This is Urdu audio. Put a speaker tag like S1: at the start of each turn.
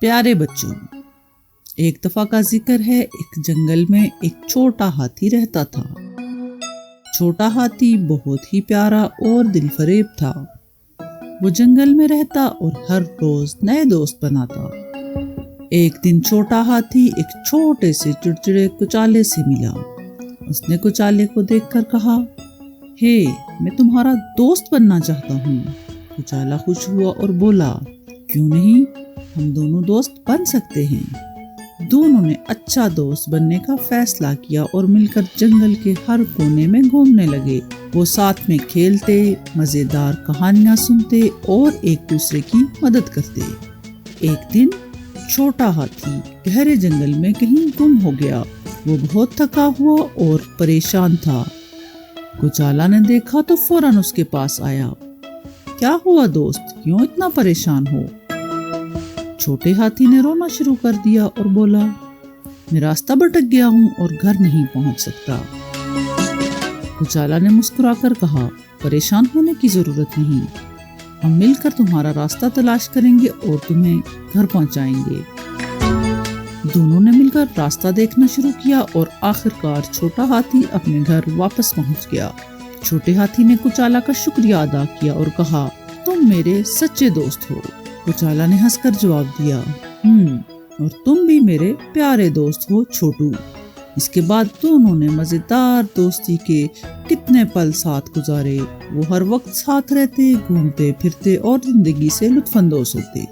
S1: پیارے بچوں، ایک دفعہ کا ذکر ہے، ایک جنگل میں ایک چھوٹا ہاتھی رہتا تھا۔ چھوٹا ہاتھی بہت ہی پیارا اور دل فریب تھا۔ وہ جنگل میں رہتا اور ہر روز نئے دوست بناتا۔ ایک دن چھوٹا ہاتھی ایک چھوٹے سے چڑچڑے کچالے سے ملا۔ اس نے کچالے کو دیکھ کر کہا، ہے میں تمہارا دوست بننا چاہتا ہوں۔ کچالا خوش ہوا اور بولا، کیوں نہیں، ہم دونوں دوست بن سکتے ہیں۔ دونوں نے اچھا دوست بننے کا فیصلہ کیا اور مل کر جنگل کے ہر کونے میں گھومنے لگے۔ وہ ساتھ میں کھیلتے، مزیدار کہانیاں سنتے اور ایک دوسرے کی مدد کرتے۔ ایک دن چھوٹا ہاتھی گہرے جنگل میں کہیں گم ہو گیا۔ وہ بہت تھکا ہوا اور پریشان تھا۔ کچالا نے دیکھا تو فوراً اس کے پاس آیا۔ کیا ہوا دوست، کیوں اتنا پریشان ہو؟ چھوٹے ہاتھی نے رونا شروع کر دیا اور بولا، میں راستہ بھٹک گیا ہوں اور گھر نہیں پہنچ سکتا۔ کچالا نے مسکرا کر کہا، پریشان ہونے کی ضرورت نہیں، ہم مل کر تمہارا راستہ تلاش کریں گے اور تمہیں گھر پہنچائیں گے۔ دونوں نے مل کر راستہ دیکھنا شروع کیا اور آخرکار چھوٹا ہاتھی اپنے گھر واپس پہنچ گیا۔ چھوٹے ہاتھی نے کچالا کا شکریہ ادا کیا اور کہا، تم میرے سچے دوست ہو۔ کچالا نے ہنس کر جواب دیا، اور تم بھی میرے پیارے دوست ہو چھوٹو۔ اس کے بعد دونوں نے مزیدار دوستی کے کتنے پل ساتھ گزارے۔ وہ ہر وقت ساتھ رہتے، گھومتے پھرتے اور زندگی سے لطف اندوز ہوتے۔